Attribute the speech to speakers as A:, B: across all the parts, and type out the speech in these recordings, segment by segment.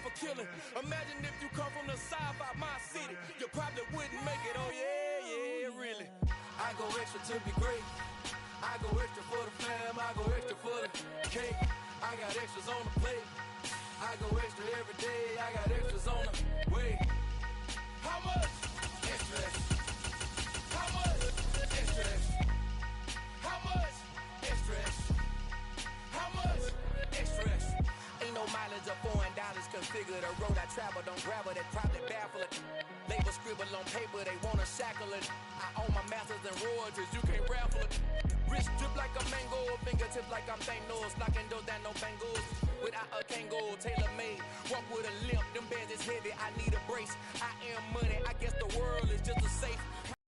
A: for killing. Imagine if you come from the south out my city, you probably wouldn't make it. Oh yeah, really. I go extra to be great. I go extra for the fam. I go extra for the cake. I got extras on the plate. I go extra every day. I got extras on the way. How much? Extra, extra. How much? Extra, extra. How much? Extra, extra. How much? Extra, extra. Ain't no mileage of $4 configure the road I travel. Don't grab it, they probably baffle it. Label scribble on paper, they wanna shackle it. I own my masters and royalties, you can't raffle it. Wrist drip like a mango, fingertips like I'm Thanos. Knocking doors down, no bangles. Without a Kango, tailor-made. Walk with a limp, them bands is heavy, I need a brace. I am money, I guess the world is just a safe.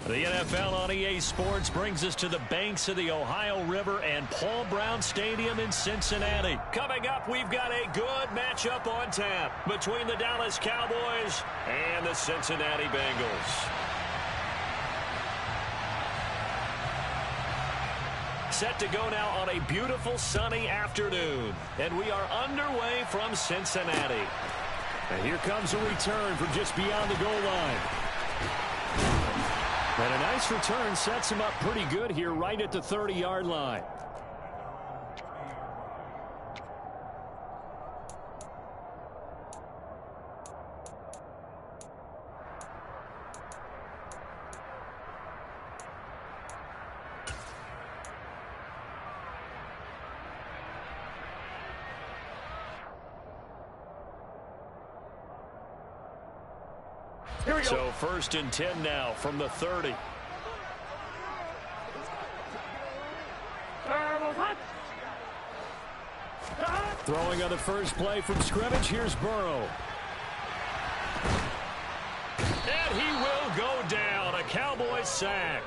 B: The NFL on EA Sports brings us to the banks of the Ohio River and Paul Brown Stadium in Cincinnati. Coming up, we've got a good matchup on tap between the Dallas Cowboys and the Cincinnati Bengals. Set to go now on a beautiful sunny afternoon, and we are underway from Cincinnati. And here comes a return from just beyond the goal line. And a nice return sets him up pretty good here right at the 30-yard line. So 1st and 10 now from the 30. Throwing on the first play from scrimmage, here's Burrow. And he will go down, a Cowboys sack.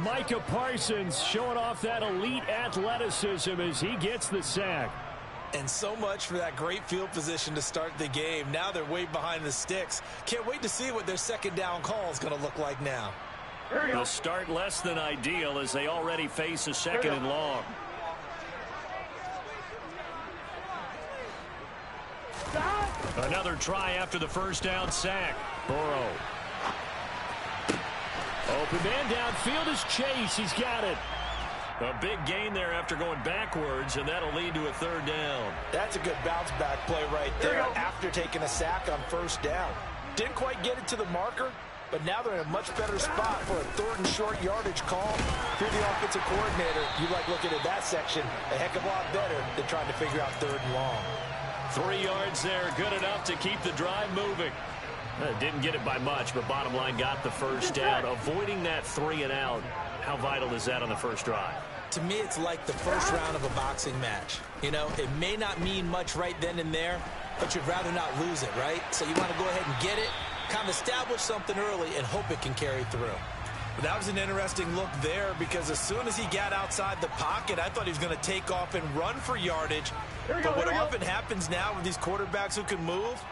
B: Micah Parsons showing off that elite athleticism as he gets the sack.
C: And so much for that great field position to start the game. Now they're way behind the sticks. Can't wait to see what their second down call is going to look like now.
B: The start less than ideal as they already face a second and long. Another try after the first down sack. Burrow. Open man downfield is Chase. He's got it. A big gain there after going backwards, and that'll lead to a 3rd down.
C: That's a good bounce-back play right there after taking a sack on 1st down. Didn't quite get it to the marker, but now they're in a much better spot for a 3rd and short yardage call. If you're the offensive coordinator, you like looking at that section a heck of a lot better than trying to figure out 3rd and long.
B: 3 yards there, good enough to keep the drive moving. Didn't get it by much, but bottom line got the first down. Avoiding that 3 and out, how vital is that on the first drive?
C: To me, it's like the first round of a boxing match. You know, it may not mean much right then and there, but you'd rather not lose it, right? So you want to go ahead and get it, kind of establish something early, and hope it can carry through. But that was an interesting look there because as soon as he got outside the pocket, I thought he was going to take off and run for yardage. But what often happens now with these quarterbacks who can move,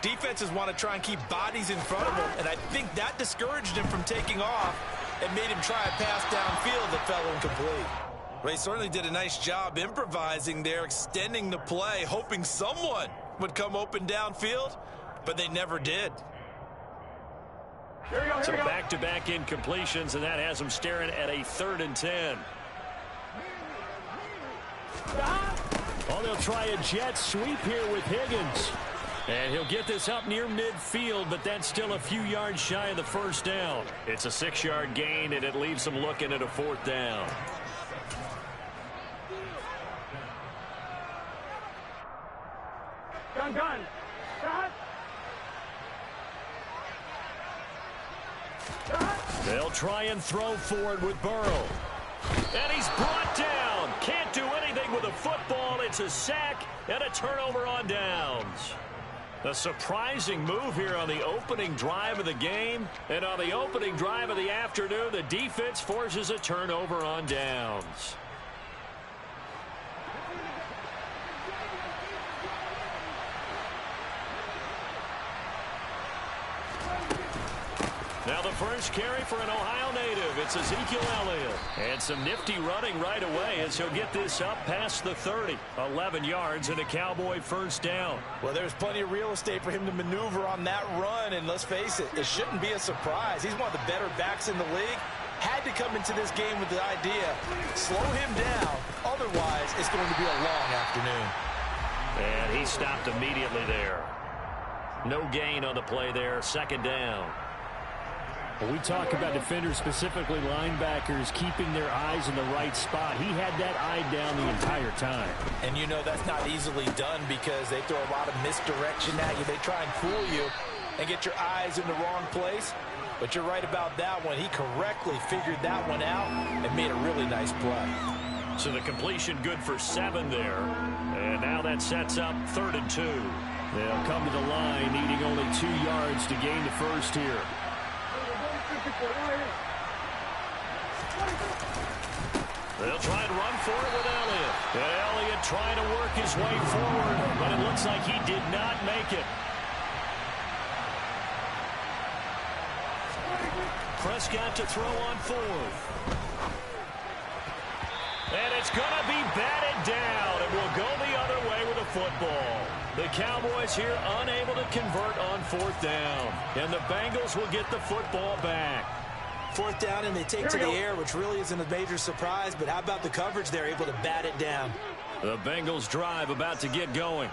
C: defenses want to try and keep bodies in front of them, and I think that discouraged him from taking off and made him try a pass downfield that fell incomplete. Well, he certainly did a nice job improvising there, extending the play, hoping someone would come open downfield, but they never did.
B: So back-to-back incompletions, and that has him staring at a 3rd and 10. Oh, they'll try a jet sweep here with Higgins. And he'll get this up near midfield, but that's still a few yards shy of the first down. It's a 6-yard gain, and it leaves them looking at a 4th down.
D: Gun.
B: They'll try and throw forward with Burrow. And he's brought down. Can't do anything with a football. It's a sack and a turnover on downs. A surprising move here on the opening drive of the game. And on the opening drive of the afternoon, the defense forces a turnover on downs. Now the first carry for an Ohio native. It's Ezekiel Elliott. And some nifty running right away as he'll get this up past the 30. 11 yards and a Cowboy first down.
C: Well, there's plenty of real estate for him to maneuver on that run. And let's face it, it shouldn't be a surprise. He's one of the better backs in the league. Had to come into this game with the idea, slow him down. Otherwise, it's going to be a long afternoon.
B: And he stopped immediately there. No gain on the play there. Second down.
D: When we talk about defenders, specifically linebackers, keeping their eyes in the right spot, he had that eye down the entire time.
C: And you know that's not easily done because they throw a lot of misdirection at you. They try and fool you and get your eyes in the wrong place. But you're right about that one. He correctly figured that one out and made a really nice play.
B: So the completion good for 7 there. And now that sets up 3rd and 2.
D: They'll come to the line needing only 2 yards to gain the first here.
B: They'll try and run for it with Elliott. And Elliott trying to work his way forward, but it looks like he did not make it. Prescott to throw on 4th. And it's going to be batted down, and will go the other way with a football. The Cowboys here unable to convert on 4th down, and the Bengals will get the football back.
C: 4th down, and they take to the air, which really isn't a major surprise, but how about the coverage? They're able to bat it down.
B: The Bengals drive about to get going.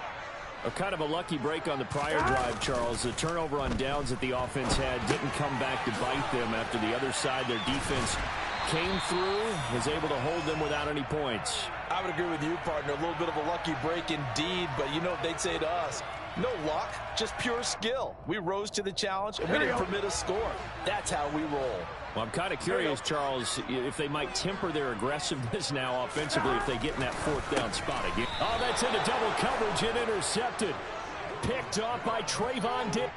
D: A kind of a lucky break on the prior drive, Charles. The turnover on downs that the offense had didn't come back to bite them after the other side. Their defense came through, was able to hold them without any points.
C: I would agree with you, partner. A little bit of a lucky break indeed, but you know what they'd say to us? No luck, just pure skill. We rose to the challenge, and we didn't permit a score. That's how we roll.
D: Well, I'm kind of curious, Charles, if they might temper their aggressiveness now offensively if they get in that 4th down spot again. Oh, that's into double coverage and intercepted. Picked off by Trayvon Diggs.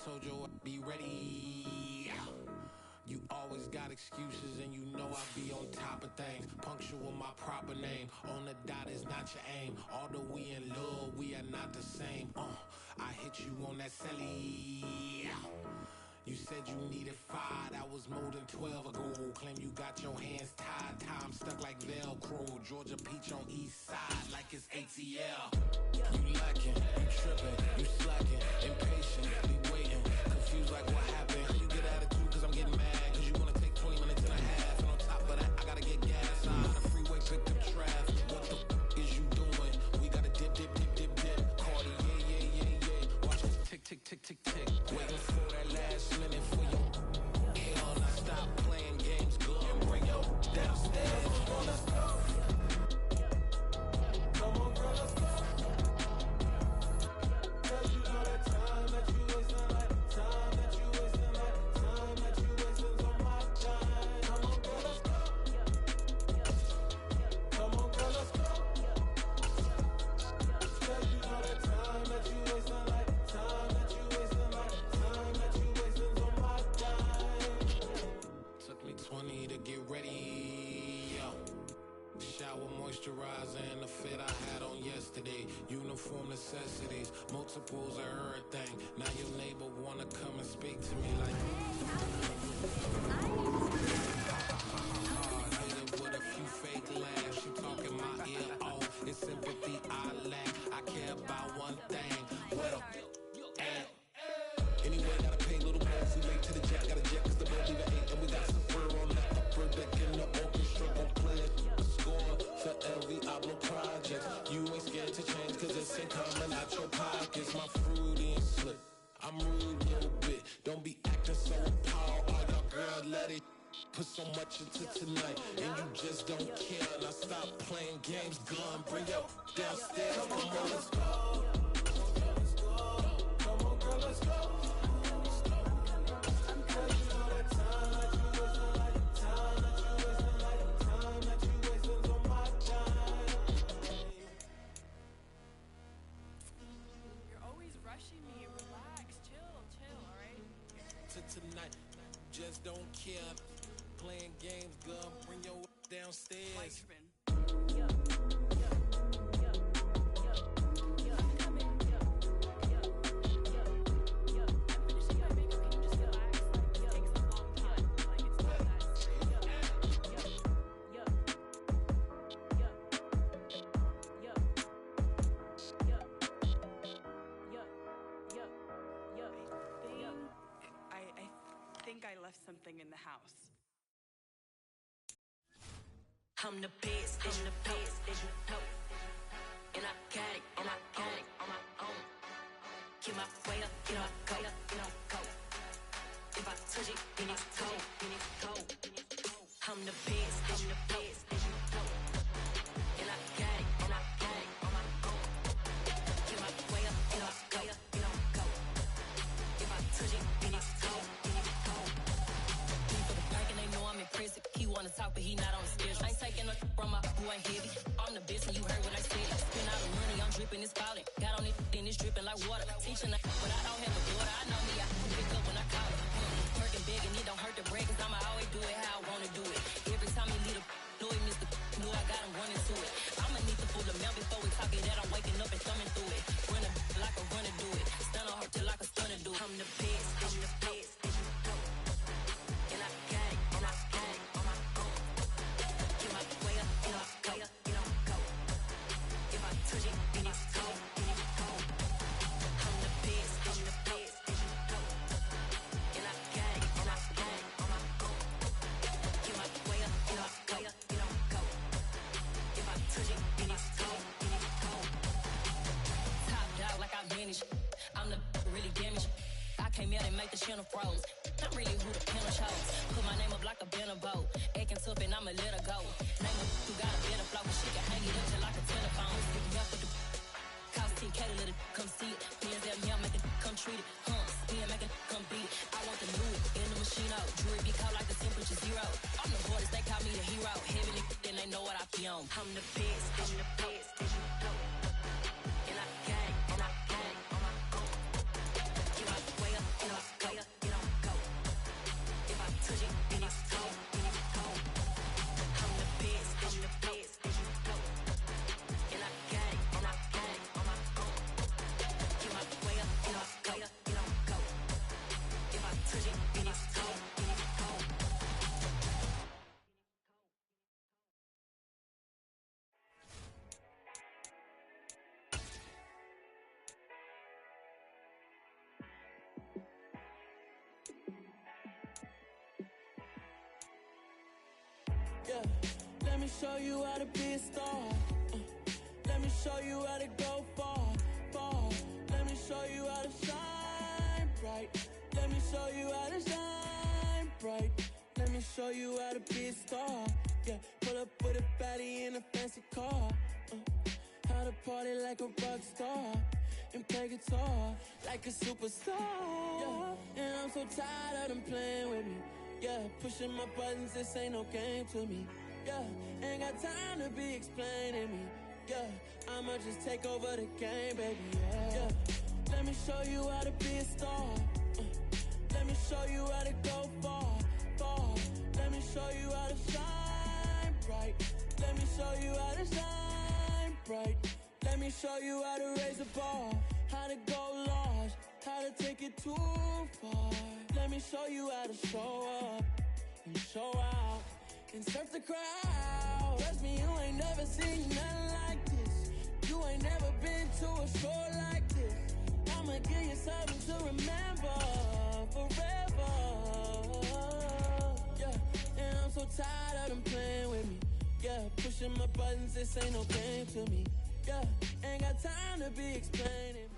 A: Told you I'd be ready. You always got excuses and you know I be on top of things. Punctual my proper name. On the dot is not your aim. Although we in love, we are not the same. I hit you on that celly. You said you needed 5, that was more than 12 ago. Claim you got your hands tied, time stuck like Velcro. Georgia peach on east side like it's ATL. You lacking, you tripping, you slacking, impatient, be waiting, confused like what happened. You get attitude cause I'm getting mad, cause you wanna take 20 minutes and a half. And on top of that, I gotta get gas. The freeway pick up traffic. What the is you doing? We gotta dip, dip, dip, dip, dip. Cardi, yeah. Watch it tick, tick, tick, tick, tick. Waiting for that last minute for you. Hell, now stop playing games, go and bring your downstairs. Come on, let's go. Come on, girl, let's go. Cause you know that time that you wasting, like time that you wasting, like time that you wasting on my time. Come on, girl, let's go. Come on, girl, let's go. Cause you know that time that you wasting, like time that you wasting, like time that you wasting on my time. Took me 20 to get ready. Shower moisturizer and the fit I had on yesterday. Uniform necessities, multiples of everything. Now your neighbor wanna come and speak to me like hit it with a few fake laughs. She talking my ear off. It's sympathy I lack. I care about one thing. Well, and anyway, gotta pay little more. We late to the jet, got a jet cause the boat leave at 8. And we got some fur on the upper deck in the orchestra. Gon' play a score for every album project. You ain't scared to change cause it's in common Put so much into tonight, and you just don't care. Now stop playing games, gun, bring your downstairs. Come on, girl, let's go. Come on, girl, let's go.
E: You're always rushing me. Relax, chill, all right?
A: Tonight, just don't care. Playing games, girl, bring your downstairs.
E: I think I left something in the house.
F: I'm the best, and you know. And I got it, and I got it on my own. Keep my way up, you know, go. If I touch it, then it's cold, I'm the best, and you know. And I got it, and I got it on my own. Keep my way up, you know, go. If I touch it, then it's cold, For the bank and they know I'm in prison. He wanna talk, but he not on the schedule. I ain't taking no from my who ain't heavy. I'm the best and you heard what I said. Spend all the money, I'm dripping, it's falling. Got on it, then it's dripping like water. Teaching but I don't have a daughter. I know me, I pick up when I call it. Working big and it don't hurt the break, cause I'ma always do it how I wanna do it. Every time he lead a know he missed the knew I got him running to it. I'ma need to pull the mail before we talk it that I'm waking up and thumbing through it. Run like a runner do it. Stun on her till like a stunner do it. I'm the best, and you know. And I got it, and I got it on my own. Keep my way up, you know, go. If I touch it, then it's cold, I'm the best, and you know. And I got it, and I got it on my own. Keep my way up, you know, go. If I touch it, then it's cold, Top dog like I manage. I'm the really damaged. I came out and make the channel froze. I'm really who the panel chose. Put my name up like a banner boat. Acting tough and I'ma let her go. Name her who got a better flow, but she can hang it up just like a telephone. Pick me up with the cost 10K to let it come see it. Hands down, yeah, make it come treat it. Spin, make it come beat it. I want the new in the machine out. Jewelry be caught like the temperature zero. I'm the hardest, they call me the hero. Heaven and then they know what I be on. I'm the best, and you know. And I got it, and I got it on my own. Keep my way up, you know, go. If I touch it, then it's cold, I'm the best, and you know. And I got it, and I got it on my own. Keep my way up, you know, go. If I touch it, then it's cold,
A: Yeah, let me show you how to be a star. Let me show you how to go far. Let me show you how to shine bright. Let me show you how to shine bright. Let me show you how to be a star. Yeah, pull up with a baddie in a fancy car. How to party like a rock star and play guitar like a superstar. Yeah, and I'm so tired of them playing with me. Yeah, pushing my buttons, this ain't no game to me. Yeah, ain't got time to be explaining me. Yeah, I'ma just take over the game, baby. Yeah, let me show you how to be a star. Let me show you how to go far. Let me show you how to shine bright. Let me show you how to shine bright. Let me show you how to raise a bar, how to go large, how to take it too far. Let me show you how to show up and show out and surf the crowd. Trust me, you ain't never seen nothing like this. You ain't never been to a show like this. I'ma give you something to remember forever. Yeah, and I'm so tired of them playing with me. Yeah, pushing my buttons, this ain't no game to me. Yeah, ain't got time to be explaining.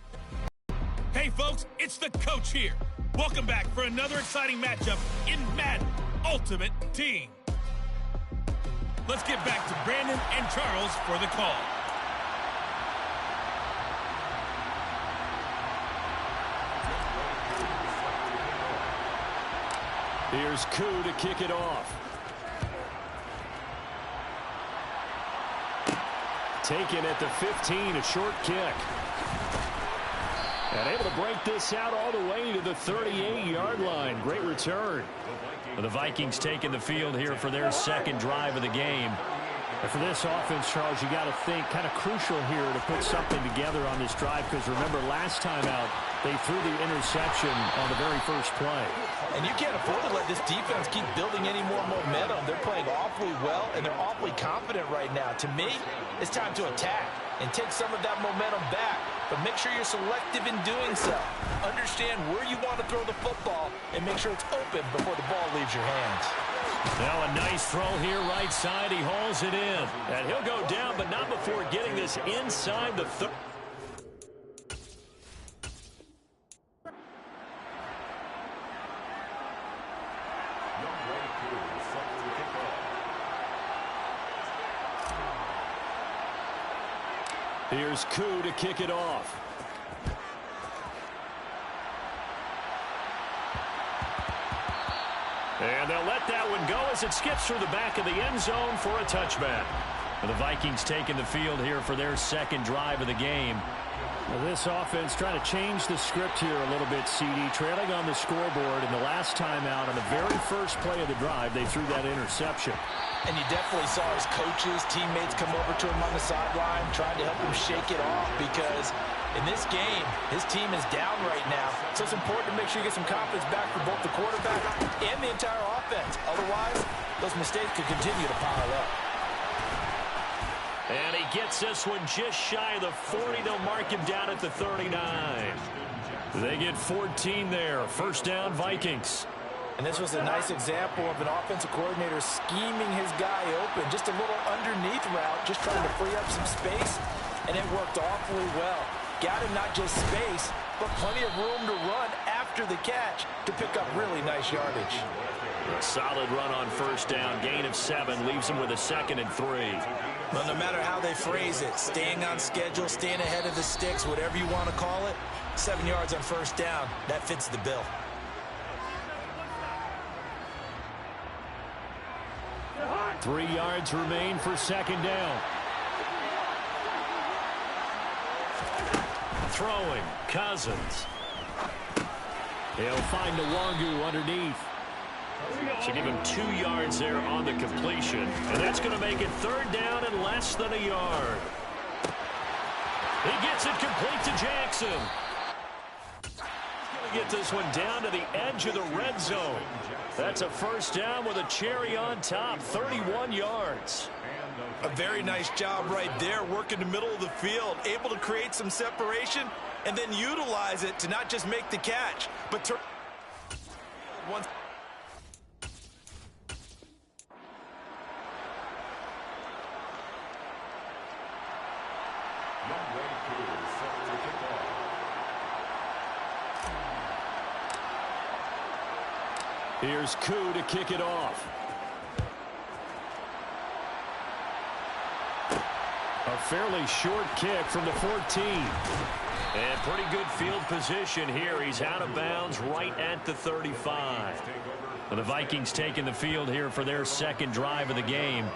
G: Hey folks, it's the coach here. Welcome back for another exciting matchup in Madden. ultimate team. Let's get back to Brandon and Charles for the call.
B: Here's Koo to kick it off. Taken at the 15, a short kick. And able to break this out all the way to the 38-yard line. Great return. The Vikings taking the field here for their second drive of the game. And for this offense, Charles, you got to think kind of crucial here to put something together on this drive, because remember last time out they threw the interception on the very first play.
C: And you can't afford to let this defense keep building any more momentum. They're playing awfully well, and they're awfully confident right now. To me, it's time to attack and take some of that momentum back. But make sure you're selective in doing so. Understand where you want to throw the football and make sure it's open before the ball leaves your hands.
B: Now a nice throw here right side. He hauls it in. And he'll go down, but not before getting this inside the 30. Here's Koo to kick it off. And they'll let that one go as it skips through the back of the end zone for a touchback. And the Vikings taking the field here for their second drive of the game. Well, this offense trying to change the script here a little bit, CD. Trailing on the scoreboard, and the last time out on the very first play of the drive, they threw that interception.
C: And you definitely saw his coaches, teammates come over to him on the sideline, trying to help him shake it off, because in this game, his team is down right now. So it's important to make sure you get some confidence back for both the quarterback and the entire offense. Otherwise, those mistakes could continue to pile up.
B: And he gets this one just shy of the 40. They'll mark him down at the 39. They get 14 there. First down, Vikings.
C: And this was a nice example of an offensive coordinator scheming his guy open. Just a little underneath route, just trying to free up some space, and it worked awfully well. Got him not just space, but plenty of room to run after the catch to pick up really nice yardage.
B: A solid run on first down. Gain of 7 leaves him with a 2nd and 3.
C: Well, no matter how they phrase it, staying on schedule, staying ahead of the sticks, whatever you want to call it, 7 yards on first down, that fits the bill.
B: Three yards remain for second down. Throwing, Cousins. He'll find Nwangu underneath. So give him 2 yards there on the completion. And that's going to make it third down and less than a yard. He gets it complete to Jackson. He's going to get this one down to the edge of the red zone. That's a first down with a cherry on top, 31 yards.
C: A very nice job right there, working the middle of the field, able to create some separation and then utilize it to not just make the catch, but turn once.
B: Here's Koo to kick it off. A fairly short kick from the 14. And pretty good field position here. He's out of bounds right at the 35. The Vikings taking the field here for their second drive of the game.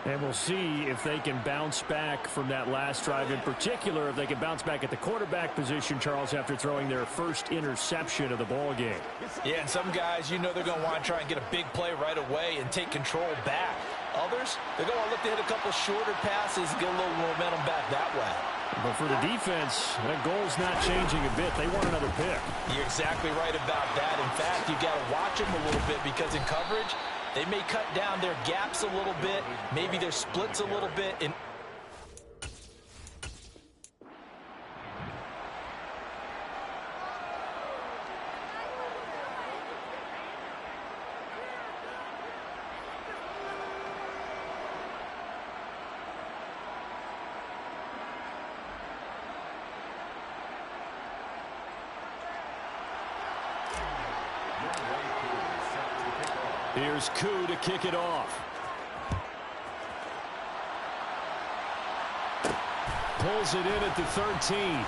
B: And we'll see if they can bounce back from that last drive. In particular, if they can bounce back at the quarterback position, Charles, after throwing their first interception of the ball game.
C: Yeah, and some guys, you know they're going to want to try and get a big play right away and take control back. Others, they're going to look to hit a couple shorter passes and get a little momentum back that way.
B: But for the defense, that goal's not changing a bit. They want another pick.
C: You're exactly right about that. In fact, you've got to watch them a little bit, because in coverage, they may cut down their gaps a little bit, maybe their splits a little bit. And
B: Here's Koo to kick it off. Pulls it in at the 13.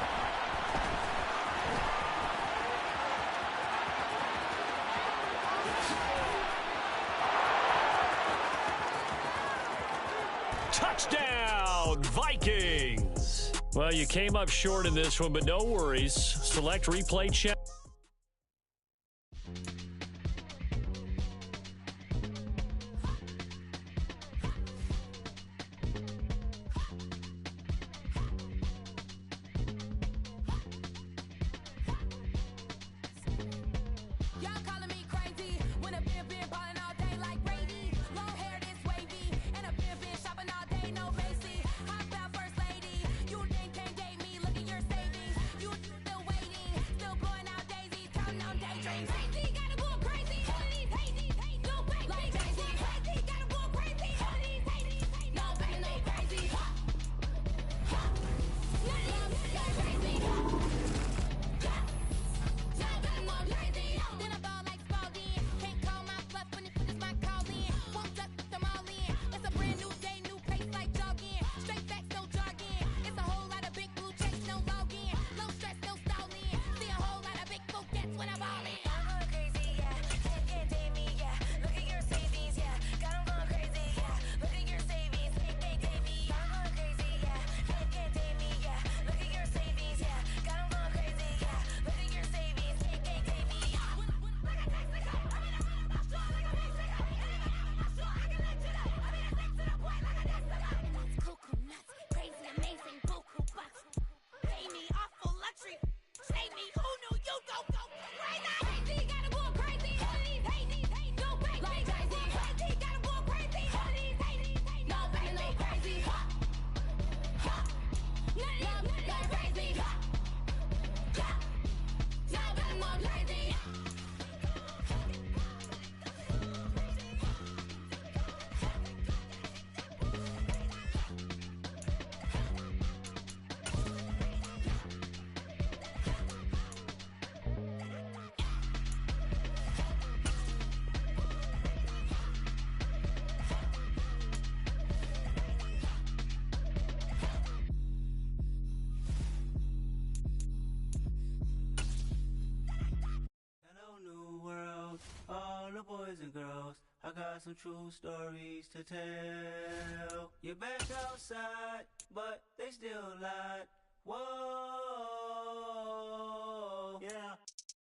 B: Touchdown, Vikings! Well, you came up short in this one, but no worries. Select replay check.
H: Boys and girls, I got some true stories to tell. You're back outside, but they still lied. Whoa, yeah.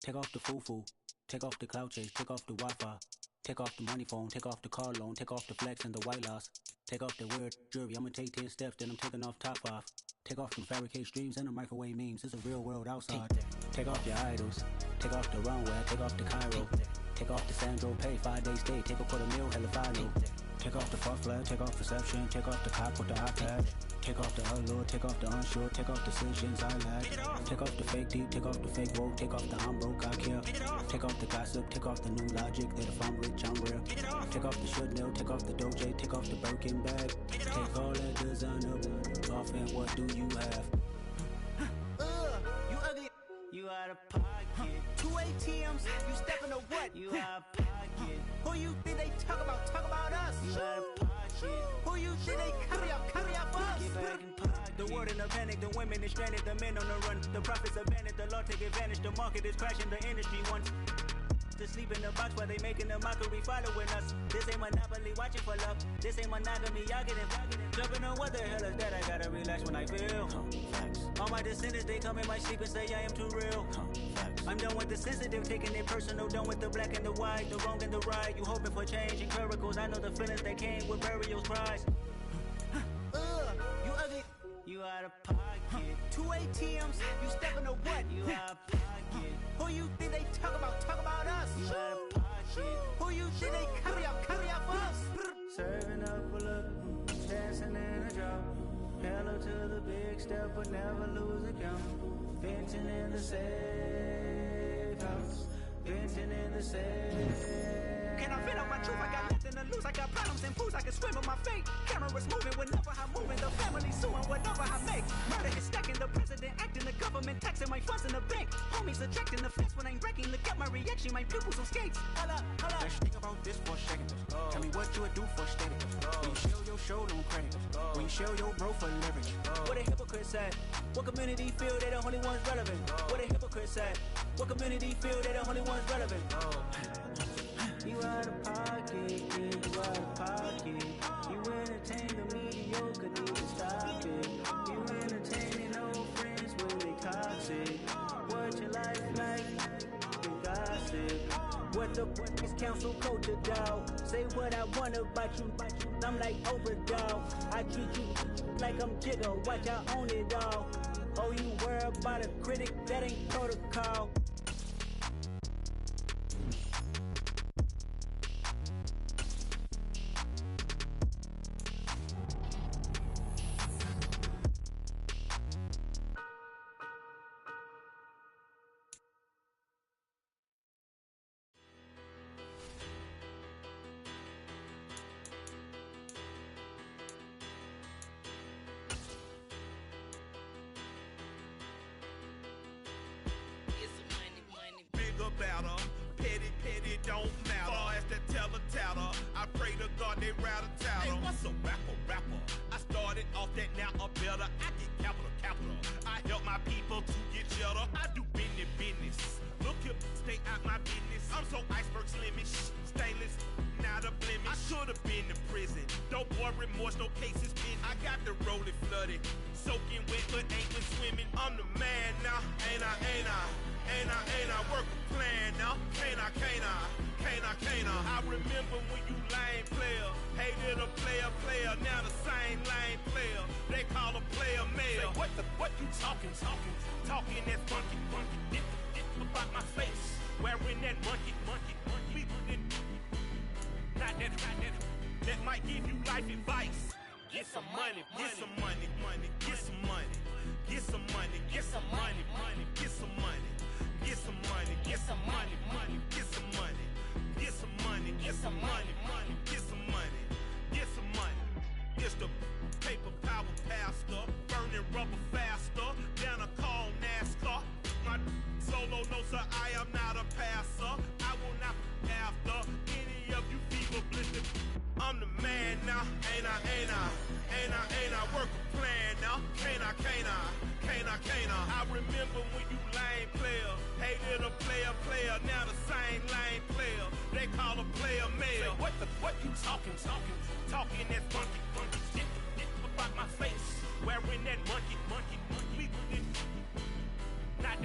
H: Take off the foo-foo, take off the cloud chase, take off the Wi-Fi, take off the money phone, take off the car loan, take off the flex and the white loss, take off the weird jewelry. I'ma take 10 steps, then I'm taking off top 5. Take off the fabricated streams and the microwave memes. It's a real world outside. Take off your idols, take off the runway, take off the Cairo. Take off the Sandro Pay, 5-day stay, take a $250,000, hella final. Take off the far flag, take off perception, take off the cop with the iPad. Take off the allure, take off the unsure, take off decisions I lack. Take off the fake deep, take off the fake woke, take off the I'm broke, I care. Take off the gossip, take off the new logic that if I'm rich, I'm real. Take off the should know, take off the Doge, take off the Birkin bag. Take all that designer off and what do you have? You ugly, you out of pocket. 2 ATMs, you stepping to what? You out of pocket. Who you think they talk about us? You out of pocket. Who you think they carry up for us? Get back in pocket. The world in a panic, the women is stranded, the men on the run. The profits abandoned, the law take advantage, the market is crashing, the industry wants to sleep in the box while they making a mockery following us. This ain't monopoly, watching for love. This ain't monogamy, y'all getting jumping on what the hell is that? I gotta relax when I feel. All my descendants, they come in my sleep and say I am too real. I'm done with the sensitive, taking it personal, done with the black and the white, the wrong and the right. You hoping for change and miracles, I know the feelings that came with burial cries. You ugly, you out of pocket. 2 ATMs, you stepping to what? You out of pocket. Who you think they talk about us? You out of pocket. Who you think they carry up for us? Serving up a look, dancing in a drop. Hello to the big step, but never lose a count. Venting in the safe house. Venting in the safe. Can I fit out my truth? I got nothing to lose. got problems and fools, I can swim with my fate. Cameras moving whenever I'm moving. The family suing whatever I make. Murder is stacking, the president acting, the government taxing my funds in the bank. Homies ejecting the fence when I'm wrecking. Look at my reaction, my pupils on skates. Holla, holla.
I: Let's think about this for a second. Tell me what you would do for steady. When you show your show, no credit. When you show your bro for leverage.
H: What a hypocrite said. What community feel they the only ones relevant? What a hypocrite said. What community feel they the only ones relevant? You out of pocket, yeah, you out of pocket. You entertain the mediocre, need to stop it. You entertaining old friends when they toxic. What your life like? The gossip. What the is council culture, dog? Say what I want about you. I'm like overdog. I treat you like I'm Jigga. Watch I own it all. Oh, you worry about a critic? That ain't protocol.
J: Battle. Petty, petty don't matter. Far as the teller, I pray to God they rattle tattle. Hey, what's a rapper? I started off that, now I'm better. I get capital. I help my people to get cheddar. I do business. Look here, stay out my business. I'm so iceberg slimish, stainless, not a blemish. I should have been to prison. Don't boy remorse, no cases pinned. I got the rolling flooded, soaking wet, but ain't been swimming. I'm the man now, ain't I? Work a plan now, can't I? I remember when you lame player, hated a player, now the same lame player. They call a player mayor. Say, what you talking that funky, get about my face, wearing that monkey. Not that might give you life advice. Get some money. It's the paper power pastor, burning rubber faster, down a call NASCAR. My solo notes are I am not a passer. I will not be after any of you fever blistered. I'm the man now, ain't I? Work a plan now, can't I? I remember when you lame player, hated a player, now the same lame player. They call a player mayor. Say, what you talking that funky, get about my face, wearing that monkey. Not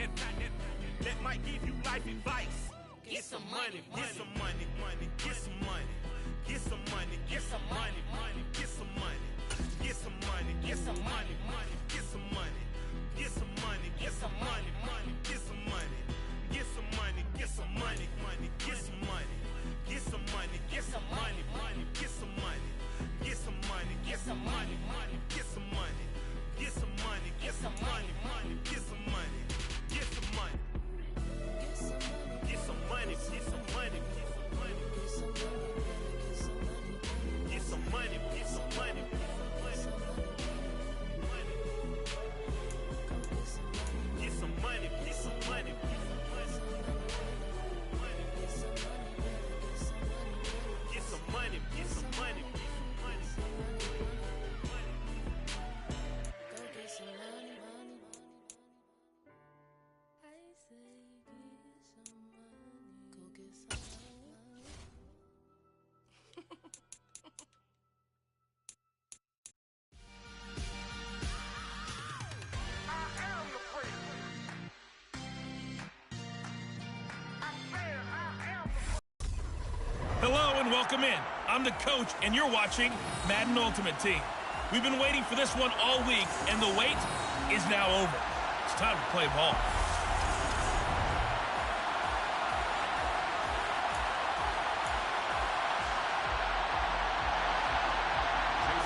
J: that might give you life advice. Get some money.
G: Hello and welcome in. I'm the coach, and you're watching Madden Ultimate Team. We've been waiting for this one all week, and the wait is now over. It's time to play ball.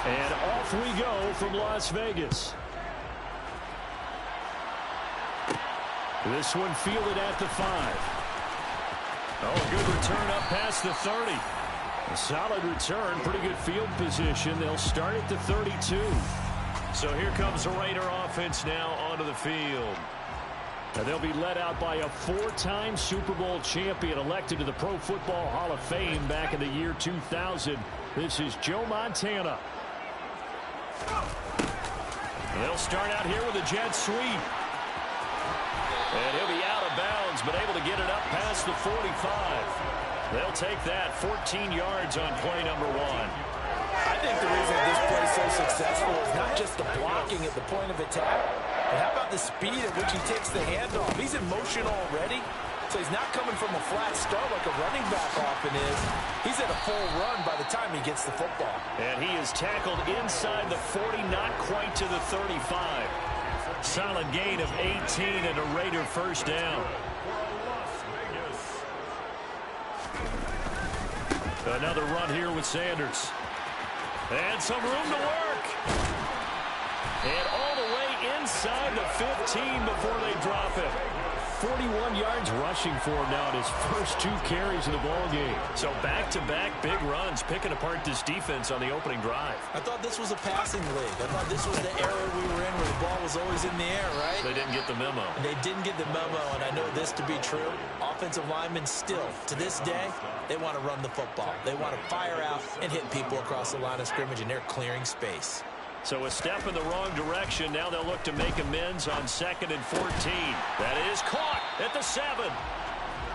B: And off we go from Las Vegas. This one fielded at the 5. Oh, good return up past the 30. A solid return, pretty good field position. They'll start at the 32. So here comes the Raider offense now onto the field. And they'll be led out by a 4-time Super Bowl champion elected to the Pro Football Hall of Fame back in the year 2000. This is Joe Montana. And they'll start out here with a jet sweep. And he'll be out of bounds, but able to get it up past the 45. They'll take that 14 yards on play number 1.
C: I think the reason this play is so successful is not just the blocking at the point of attack, but how about the speed at which he takes the handoff? He's in motion already, so he's not coming from a flat start like a running back often is. He's at a full run by the time he gets the football.
B: And he is tackled inside the 40, not quite to the 35. Solid gain of 18 and a Raider first down. Another run here with Sanders. And some room to work. And all the way inside the 15 before they drop it. 41 yards rushing for him now in his first 2 carries of the ball game. So back-to-back big runs, picking apart this defense on the opening drive.
C: I thought this was a passing league. I thought this was the era we were in where the ball was always in the air, right?
B: They didn't get the memo.
C: They didn't get the memo, and I know this to be true. Offensive linemen still, to this day, they want to run the football. They want to fire out and hit people across the line of scrimmage, and they're clearing space.
B: So a step in the wrong direction. Now they'll look to make amends on 2nd and 14. That is caught at the 7.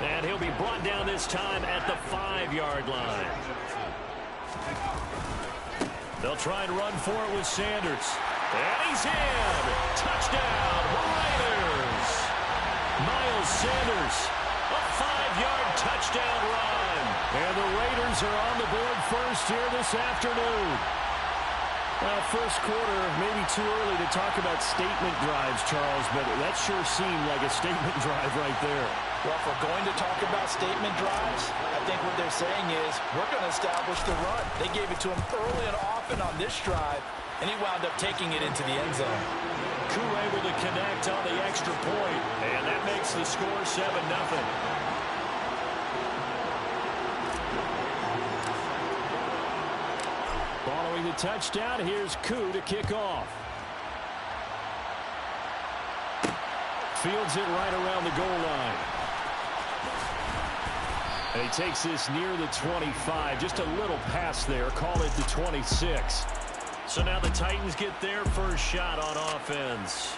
B: And he'll be brought down this time at the 5-yard line. They'll try and run for it with Sanders. And he's in. Touchdown, Raiders. Miles Sanders, a 5-yard touchdown run. And the Raiders are on the board first here this afternoon. Well, first quarter, maybe too early to talk about statement drives, Charles, but that sure seemed like a statement drive right there.
C: Well, if we're going to talk about statement drives, I think what they're saying is we're going to establish the run. They gave it to him early and often on this drive, and he wound up taking it into the end zone.
B: Koo able to connect on the extra point, and that makes the score 7-0. Following the touchdown, here's Koo to kick off. Fields it right around the goal line. And he takes this near the 25. Just a little pass there. Call it the 26. So now the Titans get their first shot on offense.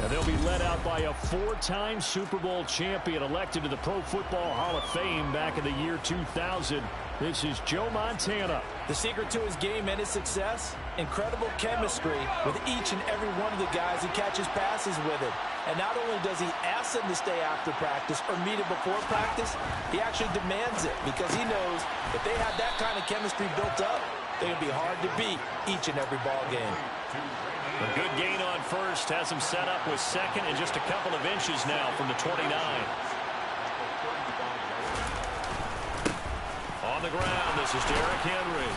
B: And they'll be led out by a 4-time Super Bowl champion elected to the Pro Football Hall of Fame back in the year 2000. This is Joe Montana.
C: The secret to his game and his success? Incredible chemistry with each and every one of the guys he catches passes with it. And not only does he ask them to stay after practice or meet it before practice, he actually demands it because he knows if they have that kind of chemistry built up, they're going to be hard to beat each and every ball game.
B: A good gain on first has him set up with 2nd and just a couple of inches now from the 29. On the ground, this is Derrick Henry.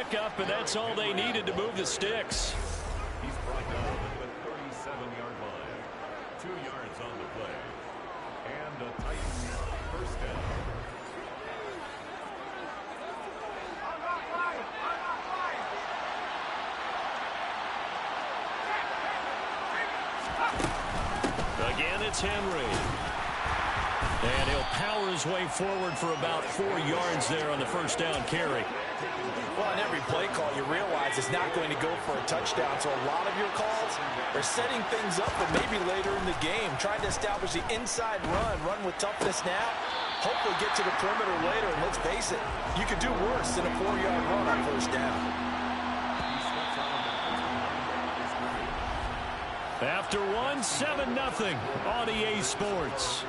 B: back up, and that's all they needed to move the sticks.
K: He's brought down at the 37-yard line. 2 yards on the play. And a Titans first down.
B: Again, it's Henry. And he'll power his way forward for about 4 yards there on the first down carry.
C: Well, on every play call, you realize it's not going to go for a touchdown. So a lot of your calls are setting things up for maybe later in the game, trying to establish the inside run with toughness now, hopefully get to the perimeter later. And let's face it, you could do worse than a 4-yard run on first down.
B: After one, 7-0 on EA Sports.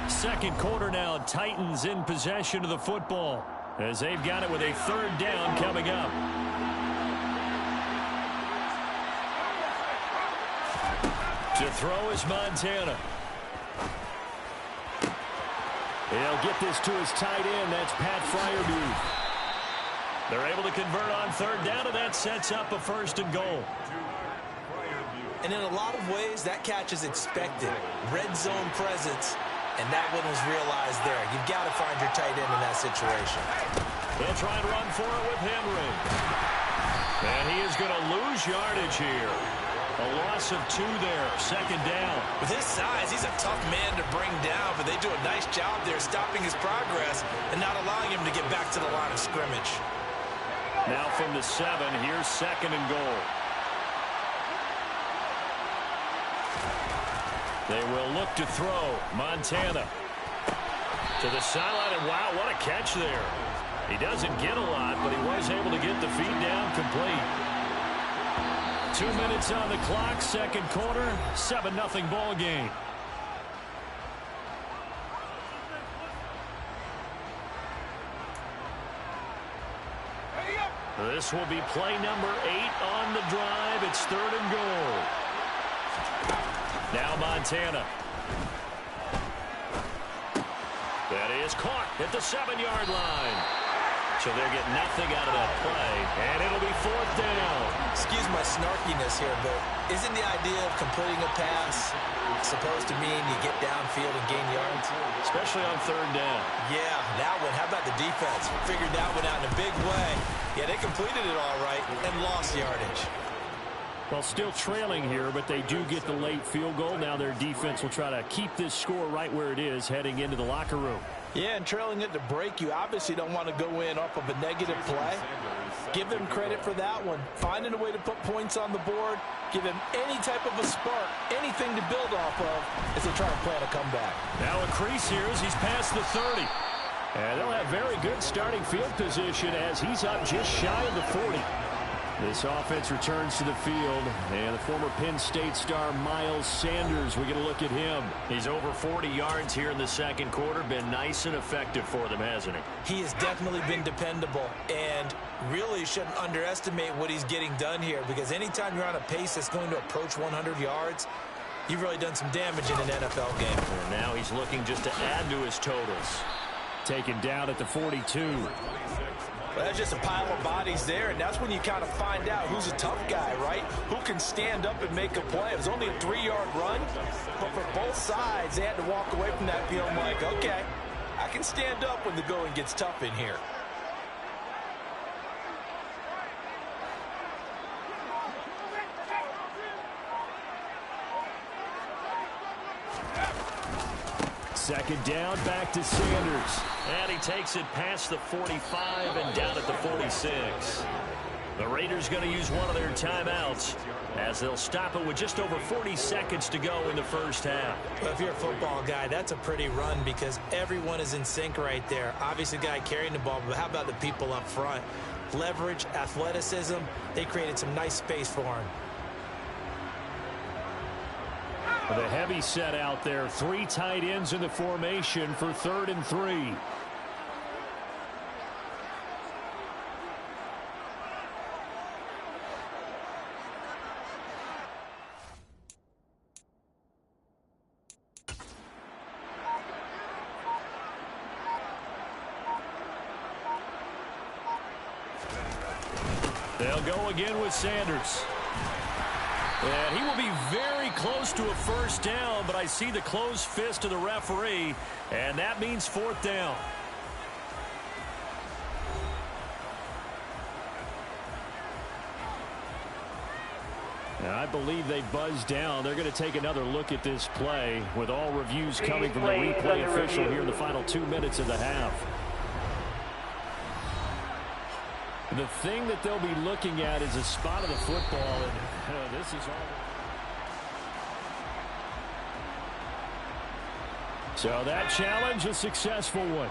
B: Second quarter now, Titans in possession of the football as they've got it with a third down coming up. To throw is Montana. He'll get this to his tight end. That's Pat Fryermuth. They're able to convert on third down, and that sets up a first and goal.
C: And in a lot of ways, that catch is expected. Red zone presence. And that one was realized there. You've got to find your tight end in that situation.
B: They'll try and run for it with Henry. And he is going to lose yardage here. A loss of 2 there, second down.
C: With his size, he's a tough man to bring down, but they do a nice job there stopping his progress and not allowing him to get back to the line of scrimmage.
B: Now from the 7, here's second and goal. They will look to throw. Montana to the sideline, and wow, what a catch there. He doesn't get a lot, but he was able to get the feed down complete. 2 minutes on the clock, second quarter, 7-0 ball game. This will be play number 8 on the drive. It's third and goal. Now Montana. That is caught at the 7-yard line. So they're getting nothing out of that play, and it'll be fourth down.
C: Excuse my snarkiness here, but isn't the idea of completing a pass supposed to mean you get downfield and gain yards?
B: Especially on third down.
C: Yeah, that one. How about the defense? Figured that one out in a big way. Yeah, they completed it all right and lost yardage.
B: Well, still trailing here, but they do get the late field goal. Now their defense will try to keep this score right where it is heading into the locker room.
C: Yeah, and trailing it to break, you obviously don't want to go in off of a negative play. Give them credit for that one. Finding a way to put points on the board, give them any type of a spark, anything to build off of as they try to plan a comeback.
B: Now a crease here as he's past the 30. And they'll have very good starting field position as he's up just shy of the 40. This offense returns to the field, and the former Penn State star Miles Sanders, we get a look at him. He's over 40 yards here in the second quarter. Been nice and effective for them, hasn't he?
C: He has definitely been dependable, and really shouldn't underestimate what he's getting done here, because anytime you're on a pace that's going to approach 100 yards, you've really done some damage in an NFL game.
B: And now he's looking just to add to his totals. Taken down at the 42.
C: Well, that's just a pile of bodies there, and that's when you kind of find out who's a tough guy, right? Who can stand up and make a play. It was only a 3-yard run, but for both sides, they had to walk away from that feeling like, okay, I can stand up when the going gets tough in here.
B: Second down, back to Sanders. And he takes it past the 45 and down at the 46. The Raiders going to use one of their timeouts as they'll stop it with just over 40 seconds to go in the first half.
C: Well, if you're a football guy, that's a pretty run because everyone is in sync right there. Obviously, the guy carrying the ball, but how about the people up front? Leverage, athleticism, they created some nice space for him.
B: The heavy set out there. 3 tight ends in the formation for 3rd and 3. They'll go again with Sanders. And he will be very close to a first down, but I see the closed fist of the referee, and that means fourth down. And I believe they buzzed down. They're going to take another look at this play with all reviews coming from the replay official here in the final 2 minutes of the half. The thing that they'll be looking at is a spot of the football, and this is all. So that challenge, a successful one.